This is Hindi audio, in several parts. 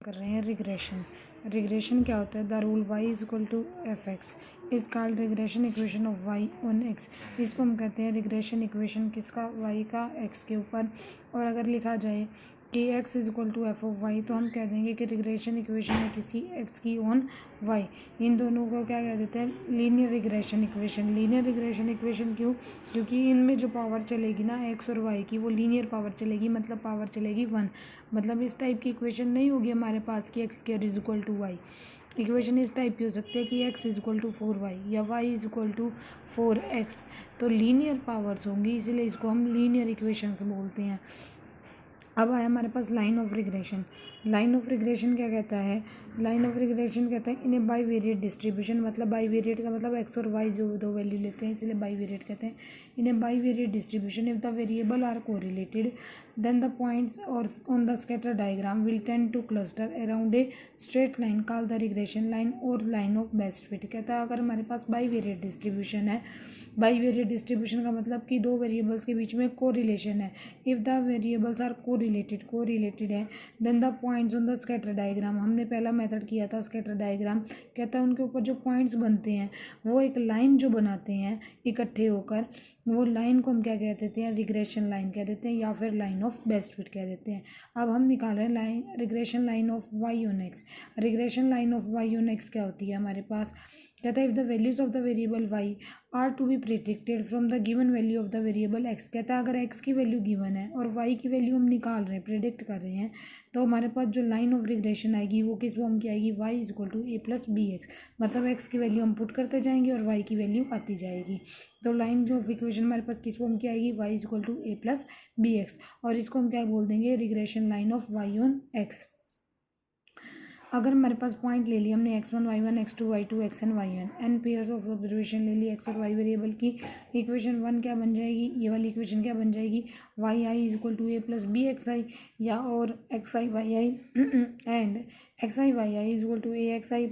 कर रहे हैं रिग्रेशन। रिग्रेशन क्या होता है? The rule y is equal to f x is called regression equation of Y on x. इसको हम कहते हैं रिग्रेशन इक्वेशन किसका? वाई का एक्स के ऊपर। और अगर लिखा जाए कि x is equal to f of y तो हम कह देंगे कि रिग्रेशन इक्वेशन है किसी एक्स की ऑन वाई। इन दोनों को क्या कह देते हैं? Linear regression equation. Linear regression equation क्यों? क्योंकि इनमें जो पावर चलेगी ना एक्स और वाई की, वो लीनियर पावर चलेगी, मतलब पावर चलेगी 1। मतलब इस टाइप की इक्वेशन नहीं होगी हमारे पास कि x square is equal to y. Equation इस टाइप की हो सकती है कि x is equal to 4y या Y is equal to 4x। तो लीनियर पावर्स होंगी, इसीलिए इसको हम लीनियर इक्वेशंस बोलते हैं। अब आया हमारे पास line of regression. Line of regression क्या कहता है? लाइन ऑफ रिग्रेशन कहता है इन्हें बाई वेरिएट डिस्ट्रीब्यूशन, मतलब बाई वेरिएट का मतलब एक्स और वाई जो दो वैल्यू लेते हैं इसलिए बाई वेरिएट कहते हैं। इन्हें bivariate distribution if the variable are correlated then the points or on the scatter diagram will tend to cluster around a straight line called the regression line or line of best fit. कहता है अगर हमारे पास बाई वेरिएट डिस्ट्रीब्यूशन है, बाई वेरिएट डिस्ट्रीब्यूशन का मतलब कि दो वेरिएबल्स के बीच में कोरिलेशन है। If the variables are correlated है then the points on the scatter diagram, हमने पहला मेथड किया था स्कैटर डायग्राम। कहता है उनके ऊपर जो पॉइंट्स बनते हैं वो एक लाइन जो बनाते हैं इकट्ठे होकर, वो लाइन को हम क्या कह देते हैं? रिग्रेशन लाइन कह देते हैं या फिर लाइन ऑफ बेस्ट फिट कह देते हैं। अब हम निकाल रहे हैं line regression line of Y on x. Regression line of Y on x क्या होती है हमारे पास? कहता है if the values of the variable y are to be predicted from the given value of the variable x. कहता है अगर एक्स की वैल्यू गिवन है और वाई की वैल्यू हम निकाल रहे हैं, प्रिडिक्ट कर रहे हैं, तो हमारे पास जो लाइन ऑफ रिग्रेशन आएगी वो किस फॉर्म की आएगी? Y is equal to A plus B x. मतलब एक्स की वैल्यू हम पुट करते जाएंगे और वाई की वैल्यू आती जाएगी। तो लाइन जो ऑफ इक्वेशन हमारे पास किस फॉर्म की आएगी? Y is equal to A plus B x. और इसको हम क्या बोल देंगे? Regression line of Y on x. अगर हमारे पास पॉइंट ले लिया हमने x1 y1 x2 y2 xn yn, n pairs of observation ले ली एक्स और वाई वेरिएबल की। इक्वेशन 1 क्या बन जाएगी? ये वाली इक्वेशन क्या बन जाएगी? Y I is equal to A plus B x I, या और X I Y I and X I Y I is equal to A X I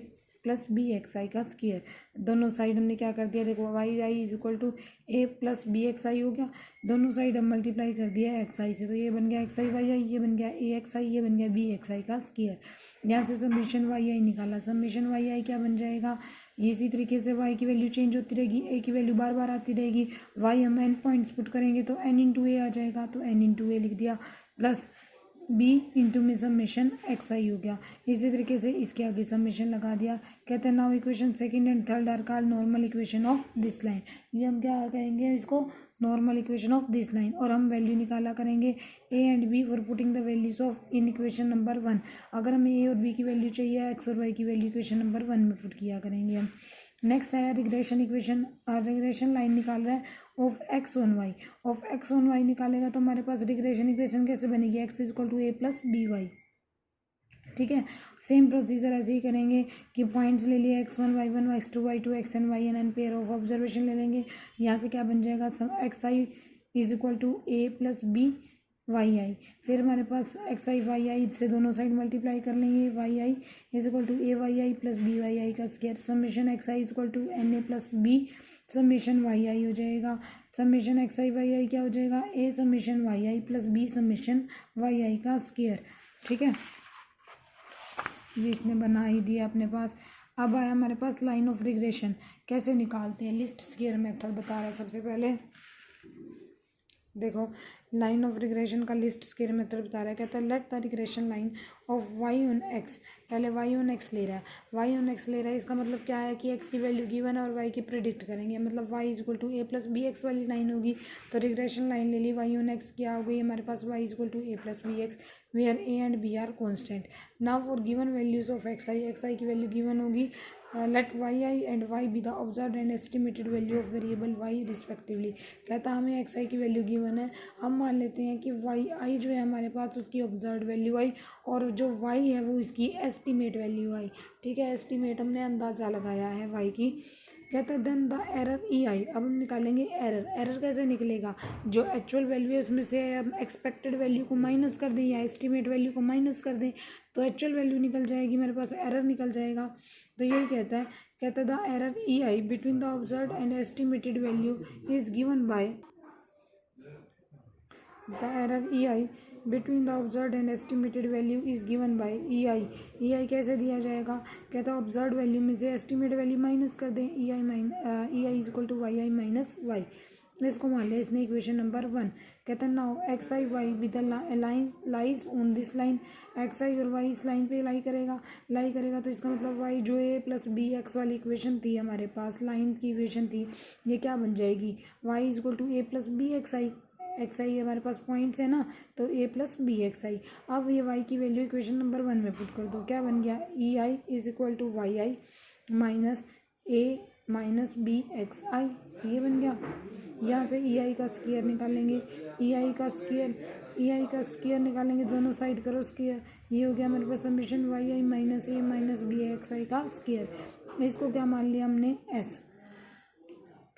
plus B x आई का स्क्वायर। दोनों साइड हमने क्या कर दिया? देखो Y I is equal to A plus B x I हो गया, दोनों साइड हम मल्टीप्लाई कर दिया एक्स आई से, तो ये बन गया एक्स आई वाई आई, ये बन गया ए एक्स आई, ये बन गया बी एक्स आई का स्क्वायर। यहाँ से समीशन वाई आई निकाला, समीशन वाई आई क्या बन जाएगा? इसी तरीके से वाई की वैल्यू चेंज होती रहेगी, ए की वैल्यू बार बार आती रहेगी। वाई हम एन पॉइंट्स पुट करेंगे तो एन इंटू ए आ जाएगा, तो एन इंटू ए लिख दिया, प्लस बी इंटू में समेशन एक्स आई हो गया। इसी तरीके से इसके आगे समेशन लगा दिया। कहते हैं now equation second and third are called normal equation of this line. ये हम क्या कहेंगे इसको? Normal equation of this line. और हम वैल्यू निकाला करेंगे A and B for putting the values of in equation number 1। अगर हमें ए और बी की वैल्यू चाहिए, एक्स और वाई की वैल्यू इक्वेशन नंबर 1 में पुट किया करेंगे हम। नेक्स्ट आया रिग्रेशन इक्वेशन। रिग्रेशन लाइन निकाल रहा है of x on y. Of x on y निकालेगा तो हमारे पास रिग्रेशन इक्वेशन कैसे बनेगी? X is equal to A plus B y. ठीक है, सेम प्रोसीजर ऐसे ही करेंगे कि पॉइंट्स ले लिए x1 y1 x2 y2 xn yn, N pair of observation ले लेंगे। यहाँ से क्या बन जाएगा? X I is equal to A plus B Y I. फिर हमारे पास एक्स आई वाई आई से दोनों साइड मल्टीप्लाई कर लेंगे, Y I is equal to A Y I plus B Y I का square. Summation x I is equal to N A plus B summation Y I हो जाएगा। Summation x I Y I क्या हो जाएगा? A summation Y I plus B summation Y I का स्क्वायर। ठीक है, ये इसने बना ही दिया अपने पास। अब आया हमारे पास लाइन ऑफ रिग्रेशन। कैसे निकालते हैं? लिस्ट स्क्वायर मेथड बता रहा है सबसे पहले। देखो लाइन ऑफ रिग्रेशन का लिस्ट स्क्वायर मेथड बता रहा है। कहता है let the regression line of Y on x. पहले वाई ऑन एक्स ले रहा है, वाई ऑन एक्स ले रहा है, इसका मतलब क्या है कि एक्स की वैल्यू गिवन है और वाई की प्रिडिक्ट करेंगे, मतलब y is equal to A plus B x वाली लाइन होगी। तो रिग्रेशन लाइन ले ली, वाई ऑन एक्स क्या हो गई हमारे पास? Y is equal to A plus B X where A and B are constant. Now for given values of x I की वैल्यू गिवन होगी, let Y I and Y be the observed and estimated value of variable Y respectively. कहता हमें एक्स आई की वैल्यू गिवन है, हम मान लेते हैं कि वाई आई जो है हमारे पास उसकी ऑब्जर्व्ड वैल्यू आई और जो वाई है वो इसकी एस्टिमेट वैल्यू आई। ठीक है, एस्टिमेट हमने अंदाज़ा लगाया है वाई की। कहते हैं देन द एरर ई आई। अब हम निकालेंगे एरर। एरर कैसे निकलेगा? जो एक्चुअल वैल्यू है उसमें से हम एक्सपेक्टेड वैल्यू को माइनस कर दें या एस्टिमेट वैल्यू को माइनस कर दें तो एक्चुअल वैल्यू निकल जाएगी, मेरे पास एरर निकल जाएगा। तो यही कहता है the error E I between the observed and estimated value is given by the error E I between the observed and estimated value is given by E I. E I कैसे दिया जाएगा, कहता है ऑब्जर्व्ड वैल्यू में से एस्टिमेटेड वैल्यू माइनस कर दें, E I is equal to Y I minus Y. इसको मान लिया इसने इक्वेशन नंबर 1। कहता है now X I Y with the line lies on this line. X I और वाई इस लाइन पे लाई करेगा तो इसका मतलब वाई जो ए प्लस बी एक्स वाली इक्वेशन थी हमारे पास, लाइन की इक्वेशन थी, ये क्या बन जाएगी, Y is equal to A plus B x I हमारे पास पॉइंट्स है ना, तो A plus B x I. अब ये वाई की वैल्यू इक्वेशन नंबर 1 में पुट कर दो, क्या बन गया, E I is equal to Y I minus A minus B x I, ये बन गया। यहाँ से ई आई का स्क्वायर निकालेंगे, ई आई का स्क्वायर निकालेंगे, दोनों साइड करो स्क्वायर, ये हो गया हमारे पास summation Y I minus A minus B x आई का स्क्वायर। इसको क्या मान लिया हमने, एस।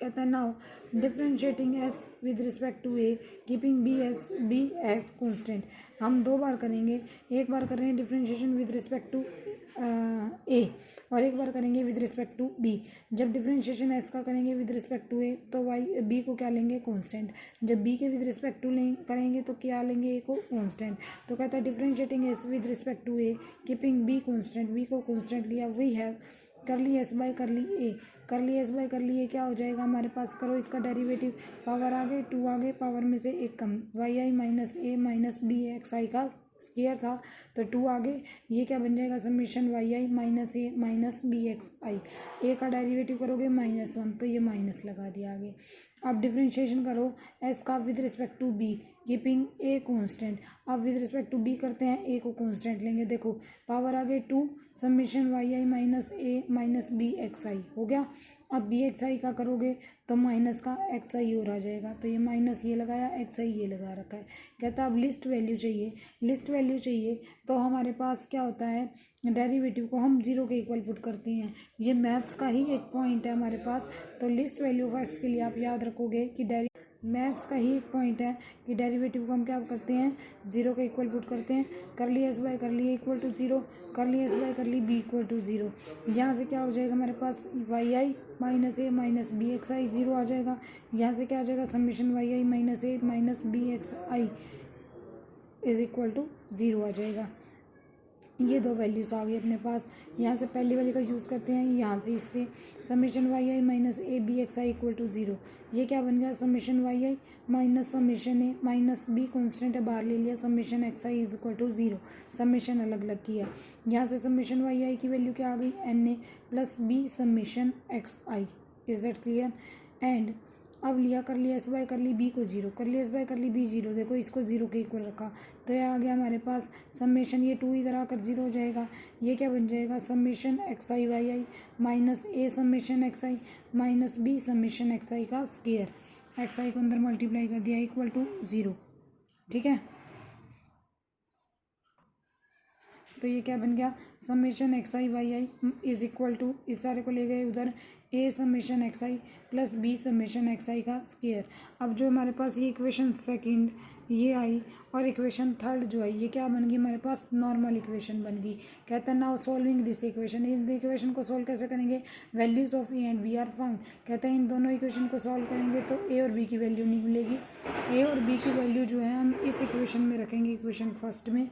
कहता है now differentiating S with respect to A keeping B as constant. हम 2 बार करेंगे, एक बार करेंगे differentiation with respect to A और एक बार करेंगे विद रिस्पेक्ट टू बी। जब डिफ्रेंशिएशन एस का करेंगे विद रिस्पेक्ट टू ए तो वाई बी को क्या लेंगे, कांस्टेंट। जब बी के विद रिस्पेक्ट टू करेंगे तो क्या लेंगे, ए को कांस्टेंट। तो कहता है differentiating S with respect to A keeping B constant, B को कांस्टेंट लिया, we have curly S by curly A, करली एस बाय करली ए क्या हो जाएगा हमारे पास, करो इसका डेरिवेटिव, पावर आगे 2 आगे, पावर में से 1 कम, Y I minus A minus B x आई का स्क्वायर था तो 2 आगे, ये क्या बन जाएगा, summation Y I minus A minus B x आई। ए का डेरिवेटिव करोगे -1 तो ये माइनस लगा दिया आगे। अब डिफ्रेंशिएशन करो एस का with respect to B keeping A constant. अब विद रिस्पेक्ट टू बी करते हैं, ए को कांस्टेंट लेंगे, देखो पावर आगे 2 summation Y I minus A minus B x I हो गया। अब बी एक्स आई का करोगे तो माइनस का एक्स आई और आ जाएगा, तो ये माइनस ये लगाया, एक्स आई ये लगा रखा है। कहता है अब लिस्ट वैल्यू चाहिए तो हमारे पास क्या होता है, डेरिवेटिव को हम 0 के इक्वल पुट करते हैं, ये मैथ्स का ही एक पॉइंट है हमारे पास। तो लिस्ट वैल्यू ऑफ एक्स के लिए आप याद रखोगे कि मैथ्स का ही एक पॉइंट है कि डेरिवेटिव को हम क्या करते हैं, 0 के इक्वल पुट करते हैं, कर ली एस बाय कर ली ए इक्वल टू 0, कर ली एस बाय कर ली बी इक्वल टू 0। यहाँ से क्या हो जाएगा हमारे पास, y I minus A minus B x i 0 आ जाएगा। यहाँ से क्या आ जाएगा, summation Y I minus A minus B x I is equal to 0 आ जाएगा। ये 2 वैल्यूज आ गई अपने पास। यहाँ से पहली वाली का यूज़ करते हैं, यहाँ से इसके summation Y I minus A B x i equal to 0, ये क्या बन गया, summation Y I minus summation A minus B constant है बाहर ले लिया, summation x I is equal to 0, summation अलग अलग किया। यहाँ से समेशन वाई आई की वैल्यू क्या आ गई, n A plus B summation x I, is that clear. And अब लिया कर लिया एस बाय कर ली बी को 0, कर लिया एस बाय कर ली बी 0, देखो इसको 0 के इक्वल रखा तो ये आ गया हमारे पास समेशन, ये 2 इधर आकर 0 हो जाएगा, ये क्या बन जाएगा, समेशन एक्स आई वाई आई माइनस ए समेशन एक्स आई माइनस बी समेशन एक्स आई का स्क्वायर, एक्स आई को अंदर मल्टीप्लाई कर दिया इक्वल टू 0, ठीक है। तो ये क्या बन गया, summation x I Y I is equal to, इस सारे को ले गए उधर, a summation x I plus B summation x आई का स्क्वायर। अब जो हमारे पास ये इक्वेशन सेकंड ये आई और इक्वेशन थर्ड जो है ये क्या बन गई हमारे पास, नॉर्मल इक्वेशन बन गई। कहते हैं नाउ सॉल्विंग दिस इक्वेशन, इस इक्वेशन को सॉल्व कैसे करेंगे, values of a and B are found. कहते हैं इन दोनों इक्वेशन को सॉल्व करेंगे तो ए और बी की वैल्यू निकलेगी, ए और बी की वैल्यू जो है हम इस इक्वेशन में रखेंगे, इक्वेशन फर्स्ट में।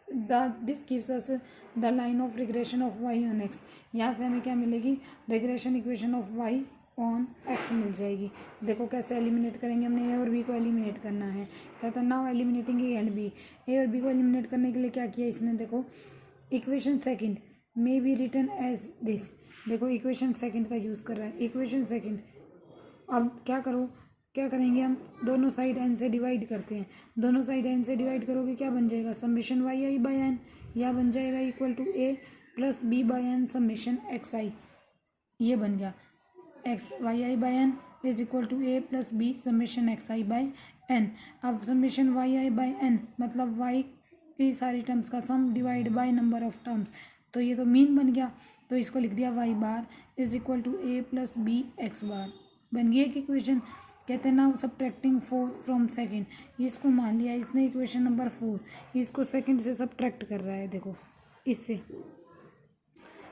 This gives us the line of regression of Y on X, यहाँ से हमें क्या मिलेगी, regression equation of Y on X मिल जाएगी। देखो कैसे एलिमिनेट करेंगे, हमने ए और बी को एलिमिनेट करना है। कहता है now eliminating A and B, A और बी को एलिमिनेट करने के लिए क्या किया इसने, देखो equation second may be written as this, देखो इक्वेशन सेकंड का यूज़ कर रहा है, इक्वेशन सेकंड। अब क्या करेंगे हम, दोनों साइड एन से डिवाइड करते हैं, दोनों साइड एन से डिवाइड करोगे क्या बन जाएगा, summation Y I by N, या बन जाएगा equal to A plus B by N summation x I, ये बन गया X Y I by N is equal to A plus B summation x I by N. अब summation Y I by N मतलब वाई की सारी टर्म्स का sum divide by number of terms, तो ये तो मीन बन गया, तो इसको लिख दिया Y bar is equal to A plus B X bar, बन गई एक इक्वेशन। कहते हैं नाउ सब्ट्रैक्टिंग 4 फ्रॉम सेकंड, इसको मान लिया इसने इक्वेशन नंबर 4, इसको सेकंड से सब्ट्रैक्ट कर रहा है, देखो इससे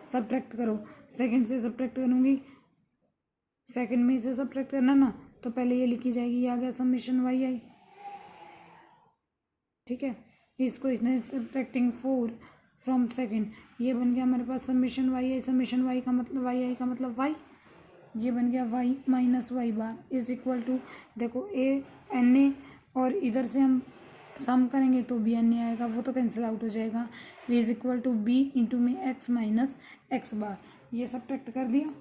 सब्ट्रैक्ट करो, सेकंड से सब्ट्रैक्ट करूँगी, सेकंड में इसे सब्ट्रैक्ट करना ना तो पहले ये लिखी जाएगी, ये आ गया समेशन वाई आई, ठीक है। इसको इसने सब्ट्रैक्टिंग 4 फ्रॉम सेकेंड, ये बन गया हमारे पास summation Y I, summation Y का मतलब वाई आई का मतलब वाई, ये बन गया Y minus Y bar is equal to, देखो ए एन ए, और इधर से हम सम करेंगे तो बी एन ए आएगा, वो तो कैंसिल आउट हो जाएगा। V is equal to b into में एक्स माइनस एक्स बार, ये सब्ट्रैक्ट कर दिया,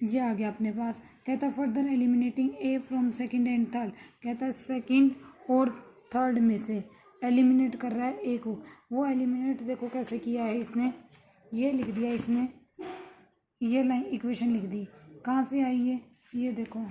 ये आ गया अपने पास। कहता further eliminating A from second and third, कहता सेकंड और थर्ड में से एलिमिनेट कर रहा है ए को। वो एलिमिनेट देखो कैसे किया है इसने, ये लिख दिया इसने, ये लाइन इक्वेशन लिख दी, कहाँ से आई है ये देखो,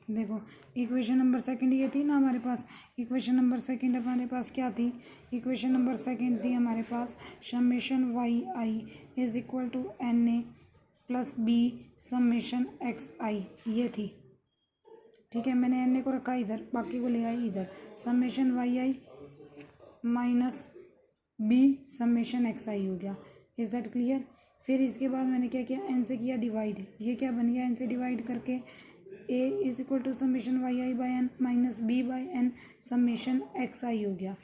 देखो इक्वेशन नंबर सेकंड ये थी ना हमारे पास, इक्वेशन नंबर सेकंड हमारे पास क्या थी, इक्वेशन नंबर सेकंड थी हमारे पास summation Y I is equal to N A plus B summation x I, ये थी, ठीक है। मैंने एन ए को रखा इधर, बाकी को ले आई इधर, summation Y I minus B summation x I हो गया। Is that clear. फिर इसके बाद मैंने क्या किया, एन से किया डिवाइड, ये क्या बन गया, एन से डिवाइड करके A is equal to summation Y I by N minus B by N summation x I हो गया,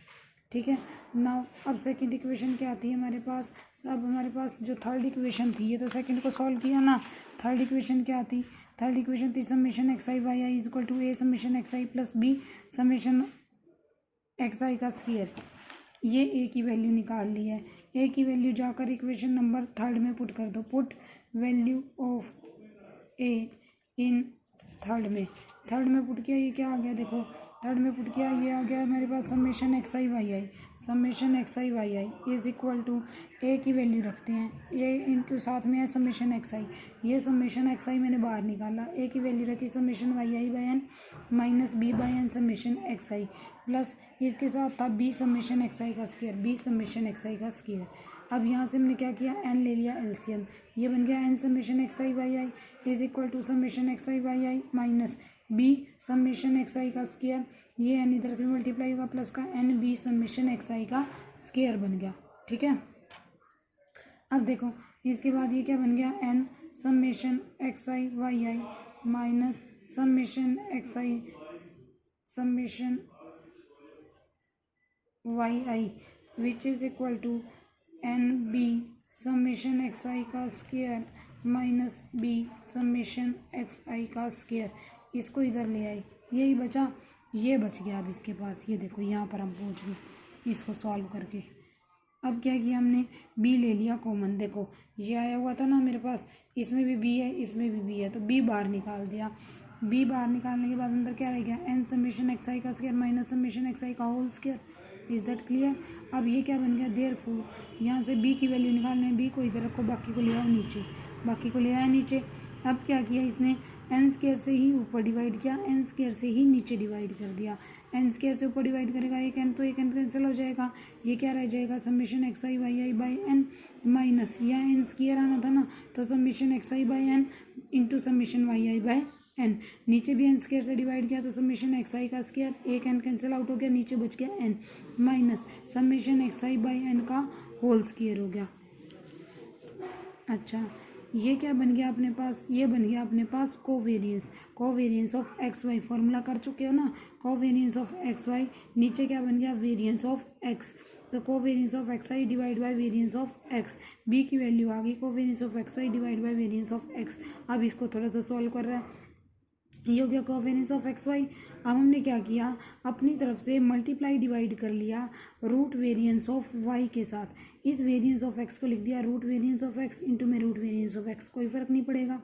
ठीक है। नाउ अब सेकंड इक्वेशन क्या आती है हमारे पास, अब हमारे पास जो थर्ड इक्वेशन थी, ये तो सेकंड को सॉल्व किया ना, थर्ड इक्वेशन क्या थी, थर्ड इक्वेशन थी summation x I Y I is equal to A summation x I plus B summation x आई का स्क्वायर। ये ए की वैल्यू निकाल ली है, ए की वैल्यू जाकर इक्वेशन नंबर थर्ड में पुट कर दो, put value of A in third में, थर्ड में पुट किया, ये क्या आ गया देखो, थर्ड में पुट किया, ये आ गया हमारे पास summation x I Y I, summation x I Y I is equal to A की वैल्यू रखते हैं, ए इनके साथ में है समेशन एक्स आई, ये समेशन एक्स आई मैंने बाहर निकाला, ए की वैल्यू रखी summation Y I by N minus B by N summation x I plus इसके साथ था बी समेशन एक्स आई का स्क्वायर, बी समेशन एक्स आई का स्क्वायर। अब यहाँ से हमने क्या किया, एन ले लिया एलसीएम, ये बन गया N summation x I Y I is equal to summation x I Y I minus B summation x आई का स्क्वायर, ये एन इधर से मल्टीप्लाई होगा प्लस का एन बी समेशन एक्स आई का स्क्वायर बन गया, ठीक है। अब देखो इसके बाद ये क्या बन गया, N summation x I Y I minus summation x I summation Y I which is equal to N B summation x आई का square minus B summation x आई का स्क्वायर, इसको इधर ले आई, यही बचा, ये बच गया अब इसके पास, ये देखो यहाँ पर हम पहुँच गए इसको सॉल्व करके। अब क्या किया हमने, बी ले लिया कॉमन, देखो ये आया हुआ था ना मेरे पास, इसमें भी बी है इसमें भी बी है, तो बी बाहर निकाल दिया, बी बाहर निकालने के बाद अंदर क्या रह गया, एन समेशन एक्स आई का स्क्वायर माइनस समेशन एक्स आई का whole square. Is that clear. अब ये क्या बन गया, देयरफॉर यहाँ से बी की वैल्यू निकालना है, बी को इधर रखो, बाकी को ले आओ नीचे, बाकी को ले आया नीचे। अब क्या किया इसने, एन स्क्वायर से ही ऊपर डिवाइड किया, एन स्क्वायर से ही नीचे डिवाइड कर दिया, एन स्क्वायर से ऊपर डिवाइड करेगा एक एन, तो एक एन कैंसिल हो जाएगा, ये क्या रह जाएगा summation x I Y I by N minus, यहाँ एन स्क्वायर आना था ना, तो summation x i by n into summation Y I by n, नीचे भी एन स्क्वायर से डिवाइड किया तो समेशन एक्स आई का स्क्वायर, एक एन कैंसिल आउट हो गया, नीचे बच गया n minus summation x i by n का होल स्क्वायर हो गया। अच्छा ये क्या बन गया अपने पास, ये बन गया अपने पास covariance, covariance of x Y, formula कर चुके हो ना, कोवेरियंस ऑफ एक्स वाई, नीचे क्या बन गया वेरियंस ऑफ एक्स, तो covariance of x i divide by variance of x, b की वैल्यू आ गई covariance of x i divide by variance of x. अब इसको थोड़ा सा सॉल्व कर रहा है, ये हो गया कोवेरियंस ऑफ एक्स वाई। अब हमने क्या किया, अपनी तरफ से मल्टीप्लाई डिवाइड कर लिया रूट वेरियंस ऑफ वाई के साथ, इस वेरियंस ऑफ एक्स को लिख दिया root variance of X into में रूट वेरियंस ऑफ एक्स, कोई फर्क नहीं पड़ेगा,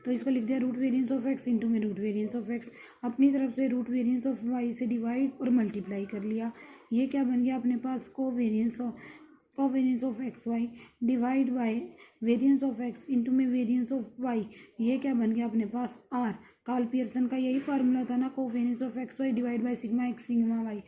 तो इसको लिख दिया root variance of X into में रूट वेरियंस ऑफ एक्स, अपनी तरफ से रूट वेरियंस ऑफ वाई से डिवाइड और मल्टीप्लाई कर लिया, ये क्या बन गया अपने पास covariance of x Y divide by variance of X into में वेरियंस ऑफ वाई, ये क्या बन गया अपने पास आर, कार्ल पियर्सन का यही फार्मूला था ना, covariance of x Y divide by sigma x sigma y,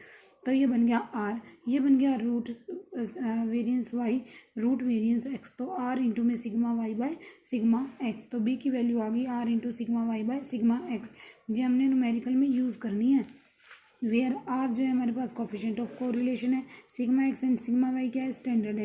तो ये बन गया आर, ये बन गया root variance y root variance x, तो आर इंटू में sigma Y by sigma x, तो बी की वैल्यू आ गई r into sigma Y by sigma x, ये हमने न्यूमेरिकल में यूज़ करनी है। वेयर आर जो है हमारे पास कोफिशिएंट ऑफ कोरिलेशन है, sigma X and sigma Y क्या है, standard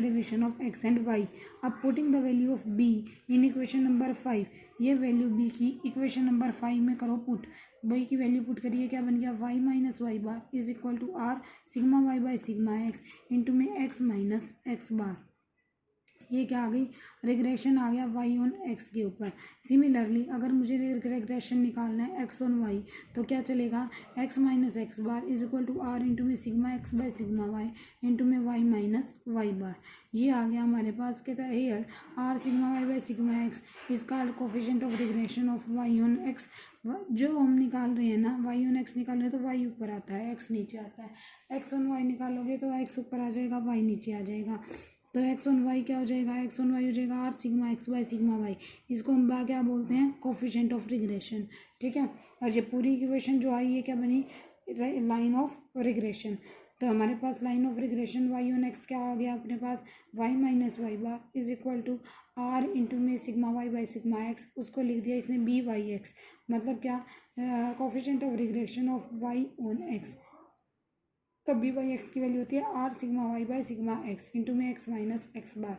deviation of X and Y. अब putting the value of B in equation number 5, ये वैल्यू बी की इक्वेशन नंबर 5 में करो पुट। बी की वैल्यू पुट करिए, क्या बन गया, Y minus Y bar is equal to R sigma Y by sigma X into में एक्स माइनस एक्स बार। ये क्या आ गई, रिग्रेशन आ गया वाई ऑन एक्स के ऊपर। सिमिलरली अगर मुझे रिग्रेशन निकालना है एक्स ऑन वाई तो क्या चलेगा, X minus x bar is equal to R into में sigma x by sigma Y into में वाई माइनस वाई बार। ये आ गया हमारे पास, कहता है here R sigma Y by sigma X is called coefficient of regression of Y on X. जो हम निकाल रहे हैं ना, वाई ऑन एक्स निकाल रहे हैं तो वाई ऊपर आता है, एक्स नीचे आता है। एक्स ऑन वाई निकालोगे तो एक्स ऊपर आ जाएगा, वाई नीचे आ जाएगा। तो एक्स ऑन वाई क्या हो जाएगा, एक्स ऑन वाई हो जाएगा r sigma x by sigma y. इसको हम क्या बोलते हैं, कोफिशिएंट ऑफ रिग्रेशन। ठीक है, और ये पूरी इक्वेशन जो आई ये क्या बनी, लाइन ऑफ रिग्रेशन। तो हमारे पास line of regression Y on x क्या आ गया अपने पास, Y minus Y bar is equal to R into में sigma Y by sigma X, उसको लिख दिया इसने बी वाई एक्स। मतलब क्या, coefficient of regression of Y on X. तो बी वाई एक्स की वैल्यू होती है R sigma Y by sigma X into में एक्स माइनस एक्स बार।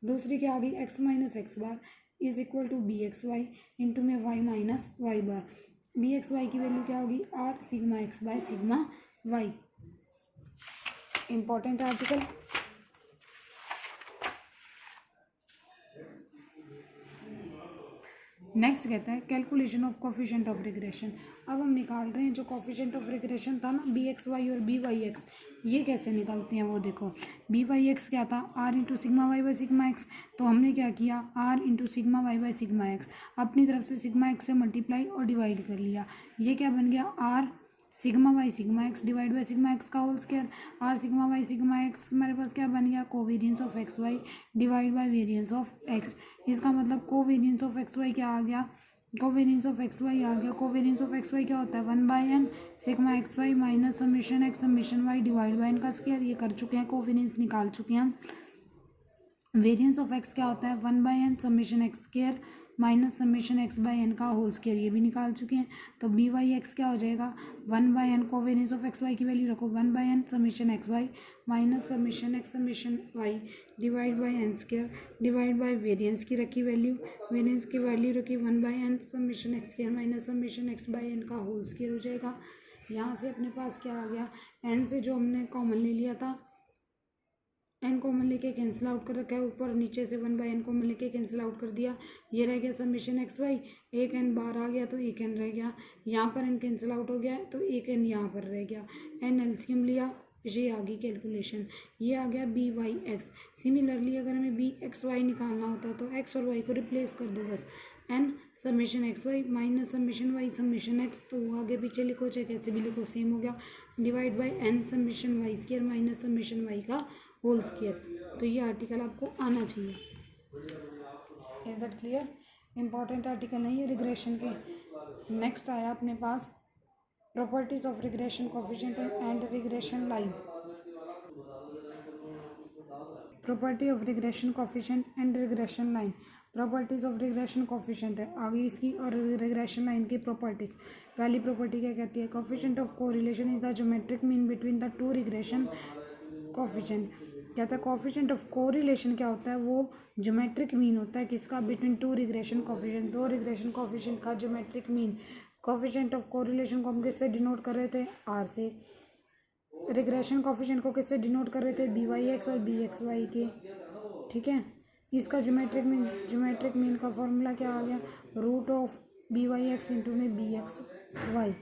दूसरी क्या आ गई, x minus x bar is equal to b x y into में Y minus Y bar. B x y की वैल्यू क्या होगी, r sigma x by sigma y. Important article. Next कहता है calculation of coefficient of regression. अब हम निकाल रहे हैं जो कोफिशिएंट ऑफ रिग्रेशन था ना, बी एक्स वाई और बी वाई एक्स, ये कैसे निकालते हैं वो देखो। बी वाई एक्स क्या था, R into sigma Y by sigma x. तो हमने क्या किया, R into sigma Y by sigma X अपनी तरफ से सिग्मा एक्स से मल्टीप्लाई और डिवाइड कर लिया। ये क्या बन गया, R sigma Y sigma X divide by sigma x का whole square. R sigma Y sigma X हमारे पास क्या बन गया, covariance of x Y divide by variance of X. इसका मतलब कोवेरियंस ऑफ एक्स वाई क्या आ गया, कोवेरियंस ऑफ एक्स वाई आ गया। कोवेरियंस ऑफ एक्स वाई क्या होता है, 1/n sigma x y minus summation y divide by n का स्क्वायर। ये कर चुके हैं, कोवेरियंस निकाल चुके हैं हम। वेरियंस ऑफ एक्स क्या होता है, 1/n summation x square minus summation x by n का होल स्क्वायर, ये भी निकाल चुके हैं। तो बी वाई एक्स क्या हो जाएगा, 1/n covariance of x y की वैल्यू रखो 1/n summation x y minus summation x summation y divide by n square divide by variance की रखी वैल्यू, वेरियंस की वैल्यू रखी 1/n summation x square minus summation x by n का होल स्क्वायर हो जाएगा। यहाँ से अपने पास क्या आ गया, एन से जो हमने कॉमन ले लिया था, एन कॉमन लेके कैंसिल आउट कर रखा है, ऊपर नीचे से 1/n कॉमन लेके कैंसिल आउट कर दिया। ये रह गया समेशन एक्स वाई, एक एन बाहर आ गया तो एक एन रह गया। यहाँ पर एन कैंसिल आउट हो गया तो एक एन यहाँ पर रह गया। एन एलसीएम लिया, ये आ गई कैलकुलेशन, ये आ गया बी वाई एक्स। सिमिलरली अगर हमें बी एक्स वाई निकालना होता तो एक्स और वाई को रिप्लेस कर दो बस, n summation x y minus summation y summation x, तो आगे पीछे लिखो चाहे कैसे भी लिखो सेम हो गया, divide by N summation Y square minus summation Y का होल स्क्वायर। तो ये आर्टिकल आपको आना चाहिए। Is that clear, important article नहीं है रिग्रेशन के। नेक्स्ट आया अपने पास properties of regression coefficient and regression line. Property of regression coefficient and regression line. Properties of regression coefficient है आगे इसकी, और रिग्रेशन लाइन की प्रॉपर्टीज। पहली प्रॉपर्टी क्या कहती है, coefficient of correlation is the geometric mean between the two regression coefficient. कहता है कोफिशिएंट ऑफ कोरिलेशन क्या होता है, वो ज्योमेट्रिक मीन होता है किसका, बिटवीन टू रिग्रेशन कोफिशिएंट, दो रिग्रेशन कोफिशिएंट का geometric mean. Coefficient of correlation को हम किससे डिनोट कर रहे थे, आर से। रिग्रेशन कोफिशिएंट को किससे डिनोट कर रहे थे, बी वाई एक्स और बी एक्स वाई के। ठीक है, इसका ज्योमेट्रिक मीन का फॉर्मूला क्या आ गया, root of b Y x into में बी एक्स वाई।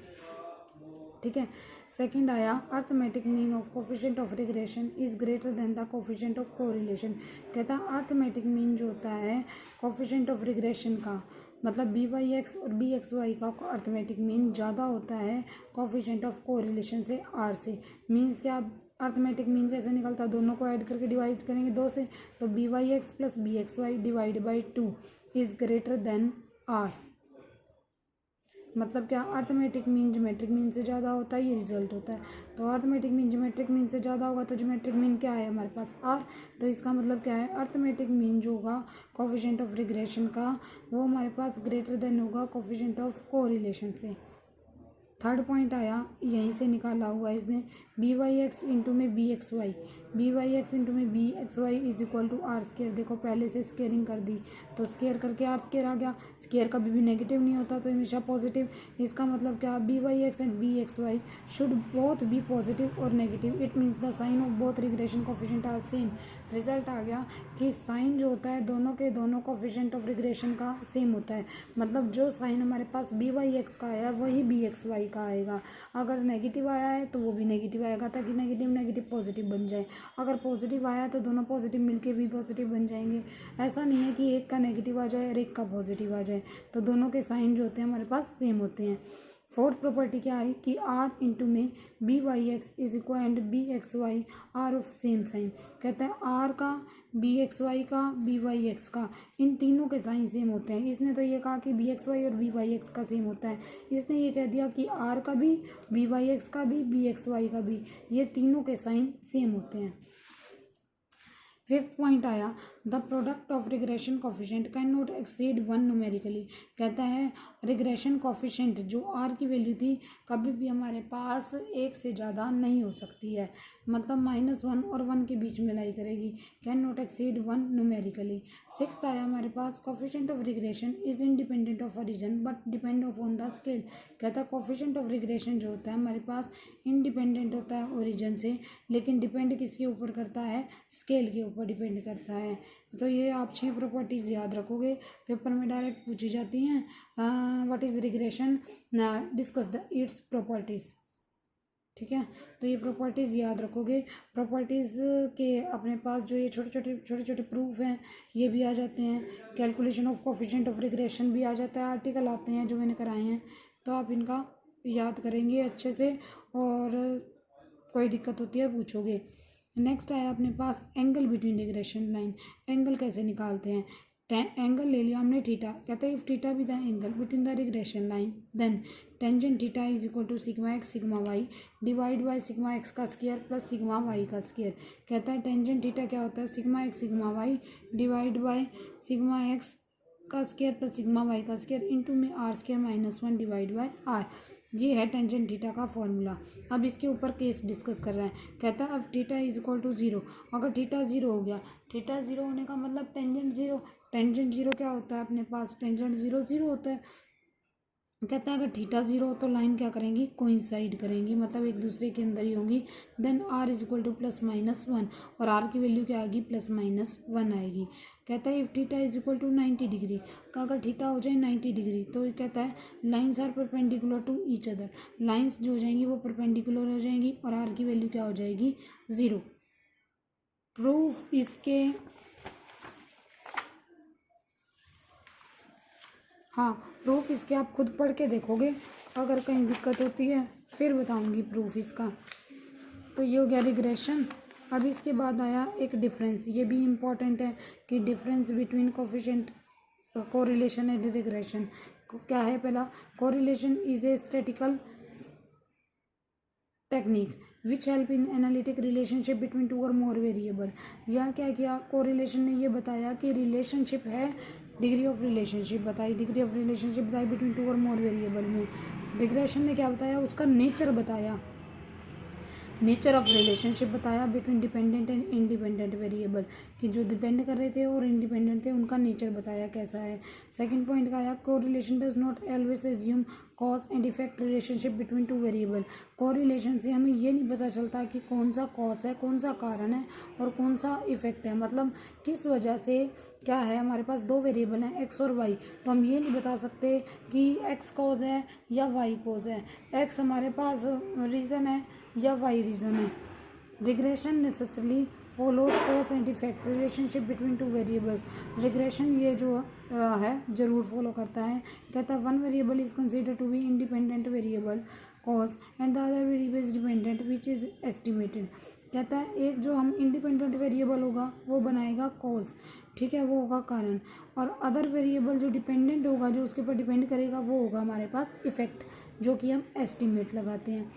ठीक है, सेकंड आया arithmetic mean of coefficient of regression is greater than the coefficient of correlation. कहता है अर्थमेटिक मीन जो होता है कोफिशिएंट ऑफ रिग्रेशन का, मतलब बी वाई एक्स और बी एक्स वाई का अर्थमेटिक मीन ज़्यादा होता है कोफिशिएंट ऑफ कोरिलेशन से, आर से। मीन्स क्या, अर्थमेटिक मीन कैसे निकलता है, दोनों को ऐड करके डिवाइड करेंगे 2 से, तो B Y x plus B x Y divide by 2 is greater than r. मतलब क्या, अर्थमेटिक मीन ज्योमेट्रिक मीन से ज़्यादा होता है, ये रिजल्ट होता है। तो अर्थमेटिक मीन ज्योमेट्रिक मीन से ज़्यादा होगा तो ज्योमेट्रिक मीन क्या है हमारे पास, आर। तो इसका मतलब क्या है, अर्थमेटिक मीन जो होगा कोफिशिएंट ऑफ रिग्रेशन का, वो हमारे पास ग्रेटर देन होगा कोफिशिएंट ऑफ कोरिलेशन से। थर्ड पॉइंट आया यहीं से निकाला हुआ इसने, बी वाई एक्स इंटू में B x Y, B Y x into में B x Y is equal to R square. देखो पहले से स्केयरिंग कर दी तो स्केयर करके आर स्केयर आ गया, स्केयर कभी भी नेगेटिव नहीं होता तो हमेशा पॉजिटिव। इसका मतलब क्या, B Y X and B x Y should both be positive और negative, it means the sign of both regression coefficient are same. Result आ गया कि साइन जो होता है दोनों के दोनों कोफिशिएंट ऑफ रिग्रेशन का सेम होता है, मतलब जो साइन हमारे पास बी वाई एक्स का आया वही बी एक्स वाई का आएगा। अगर नेगेटिव आया है तो वो भी नेगेटिव आएगा, ताकि नेगेटिव नेगेटिव पॉजिटिव बन जाए। अगर पॉजिटिव आया है तो दोनों पॉजिटिव मिलके भी पॉजिटिव बन जाएंगे। ऐसा नहीं है कि एक का नेगेटिव आ जाए और एक का पॉजिटिव आ जाए, तो दोनों के साइन जो होते हैं हमारे पास सेम होते हैं। फोर्थ प्रॉपर्टी क्या है कि आर इंटू में b Y x is equal and B x y are of same sign. कहते हैं आर का, बी एक्स वाई का, बी वाई एक्स का, इन तीनों के साइन सेम होते हैं। इसने तो ये कहा कि बी एक्स वाई और बी वाई एक्स का सेम होता है, इसने ये कह दिया कि आर का भी, बी वाई एक्स का भी, बी एक्स वाई का भी, ये तीनों के साइन सेम होते हैं। फिफ्थ पॉइंट आया, the product of regression coefficient can not exceed 1 numerically. कहता है रिग्रेशन कोफिशिएंट जो आर की वैल्यू थी कभी भी हमारे पास एक से ज़्यादा नहीं हो सकती है, मतलब -1 और 1 के बीच में लाई करेगी। Can not exceed 1 numerically. Sixth आया हमारे पास, coefficient of regression is independent of origin but depend upon the scale. कहता है कोफिशिएंट ऑफ रिग्रेशन जो होता है हमारे पास इंडिपेंडेंट होता है ओरिजिन से, लेकिन डिपेंड किसके ऊपर करता है, स्केल के ऊपर डिपेंड करता है। तो ये आप 6 प्रॉपर्टीज याद रखोगे, पेपर में डायरेक्ट पूछी जाती हैं। What is regression, discuss the its properties. ठीक है, तो ये प्रॉपर्टीज़ याद रखोगे। प्रॉपर्टीज़ के अपने पास जो ये छोटे छोटे प्रूफ हैं ये भी आ जाते हैं, calculation of coefficient of regression भी आ जाता है, आर्टिकल आते हैं जो मैंने कराए हैं, तो आप इनका याद करेंगे अच्छे से, और कोई दिक्कत होती है पूछोगे। नेक्स्ट आया अपने पास angle between regression line. Angle कैसे निकालते हैं, एंगल ले लिया हमने थीटा। कहते हैं if theta be the angle between the regression line then tangent theta is equal to sigma x sigma y divide by sigma x का स्क्वायर प्लस सिग्मा वाई का स्क्वायर। कहता है टेंजेंट थीटा क्या होता है, sigma x sigma y divide by sigma x का स्क्वायर प्लस सिग्मा वाई का स्क्वायर इंटू में r square -1 divide by r. ये है टेंजेंट थीटा का फॉर्मूला। अब इसके ऊपर केस डिस्कस कर रहा है। कहता है अब थीटा इज इक्वल टू 0, अगर थीटा 0 हो गया, थीटा 0 होने का मतलब टेंजेंट 0, टेंजेंट 0 क्या होता है अपने पास, टेंजेंट 0 0 होता है। कहता है अगर थीटा 0 हो तो लाइन क्या करेंगी, कोइंसाइड करेंगी, मतलब एक दूसरे के अंदर ही होंगी। Then r is equal to +-1, और आर की वैल्यू क्या आएगी, +-1 आएगी। कहता है if theta is equal to 90 degree, का अगर थीटा हो जाए 90 डिग्री तो ये कहता है lines are perpendicular to each other, lines जो हो जाएंगी वो परपेंडिकुलर हो जाएंगी और आर की वैल्यू क्या हो जाएगी, 0। प्रूफ इसके, हाँ प्रूफ इसके आप खुद पढ़ के देखोगे, अगर कहीं दिक्कत होती है फिर बताऊंगी प्रूफ इसका। तो ये हो गया रिग्रेशन। अब इसके बाद आया एक डिफरेंस, ये भी इम्पॉर्टेंट है कि difference between coefficient correlation and regression क्या है। पहला, correlation is a statistical technique which help in analytic relationship between two और मोर वेरिएबल। यहाँ क्या किया, कोरिलेशन ने ये बताया कि रिलेशनशिप है, डिग्री ऑफ रिलेशनशिप बताई, डिग्री ऑफ रिलेशनशिप बताई बिटवीन टू और मोर वेरिएबल में। रिग्रेशन ने क्या बताया, उसका नेचर बताया, नेचर ऑफ रिलेशनशिप बताया between dependent and independent variable, कि जो डिपेंड कर रहे थे और इंडिपेंडेंट थे उनका नेचर बताया कैसा है। सेकंड पॉइंट का आया, correlation does not always assume cause and effect relationship between two variable. Correlation से हमें ये नहीं पता चलता कि कौन सा कॉज है, कौन सा कारण है और कौन सा इफेक्ट है, मतलब किस वजह से क्या है। हमारे पास 2 वेरिएबल हैं एक्स और वाई, तो हम ये नहीं बता सकते कि एक्स कॉज है या वाई कॉज है, एक्स हमारे पास रीज़न है या वाई रीज़न है। Regression necessarily follows cause and effect relationship between two variables. Regression ये जो है ज़रूर फॉलो करता है। कहता है 1 variable is consider to be independent variable cause and the other variable is dependent which is estimated. कहता है एक जो हम इंडिपेंडेंट वेरिएबल होगा वो बनाएगा कॉज, ठीक है, वो होगा कारण, और अदर वेरिएबल जो डिपेंडेंट होगा, जो उसके ऊपर डिपेंड करेगा, वो होगा हमारे पास इफेक्ट, जो कि हम एस्टिमेट लगाते हैं।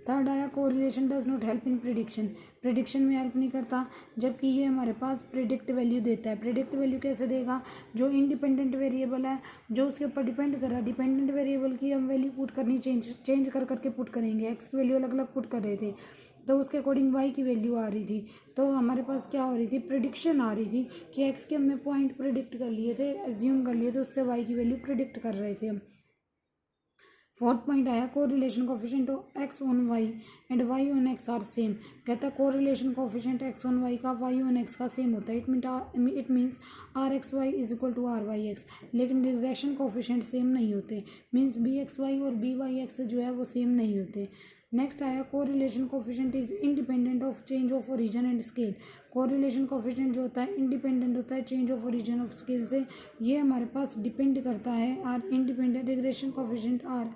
थर्ड आया correlation does not help in prediction, prediction में हेल्प नहीं करता, जबकि ये हमारे पास प्रिडिक्ट वैल्यू देता है। प्रिडिक्ट वैल्यू कैसे देगा, जो इंडिपेंडेंट वेरिएबल है, जो उसके ऊपर डिपेंड कर रहा है, डिपेंडेंट वेरिएबल की हम वैल्यू पुट करनी चेंज कर करके पुट करेंगे। एक्स की वैल्यू अलग अलग पुट कर रहे थे तो उसके अकॉर्डिंग वाई की वैल्यू आ रही थी, तो हमारे पास क्या हो रही थी, प्रिडिक्शन आ रही थी कि एक्स के हमने पॉइंट प्रिडिक्ट कर लिए थे, एज्यूम कर लिए थे, उससे वाई की वैल्यू प्रिडिक्ट कर रहे थे हम। फोर्थ पॉइंट आया correlation coefficient of x on y and y on x are same. कहता है correlation coefficient x on y का वाई ऑन एक्स का सेम होता है, it means r x Y is equal to r y x. लेकिन रिग्रेशन कोफिशिएंट सेम नहीं होते, मीन्स बी एक्स वाई और बी वाई एक्स जो है वो सेम नहीं होते। नेक्स्ट आया correlation coefficient is independent of change of origin and scale. Correlation coefficient जो होता है इंडिपेंडेंट होता है change of origin of scale से, ये हमारे पास डिपेंड करता है। Are independent regression coefficient are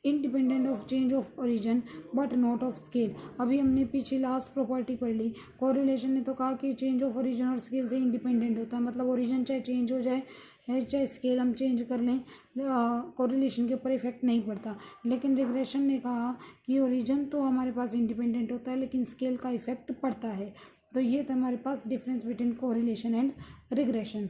independent of change of origin but not of scale. अभी हमने पीछे लास्ट प्रॉपर्टी पढ़ ली, कोरिलेशन ने तो कहा कि चेंज ऑफ ओरिजिन और स्केल से इंडिपेंडेंट होता है, मतलब ओरिजिन चाहे चेंज हो जाए चाहे स्केल हम चेंज कर लें, कोरिलेशन के ऊपर इफेक्ट नहीं पड़ता। लेकिन रिग्रेशन ने कहा कि ओरिजिन तो हमारे पास इंडिपेंडेंट होता है लेकिन स्केल का इफेक्ट पड़ता है। तो ये था हमारे पास difference between correlation and regression.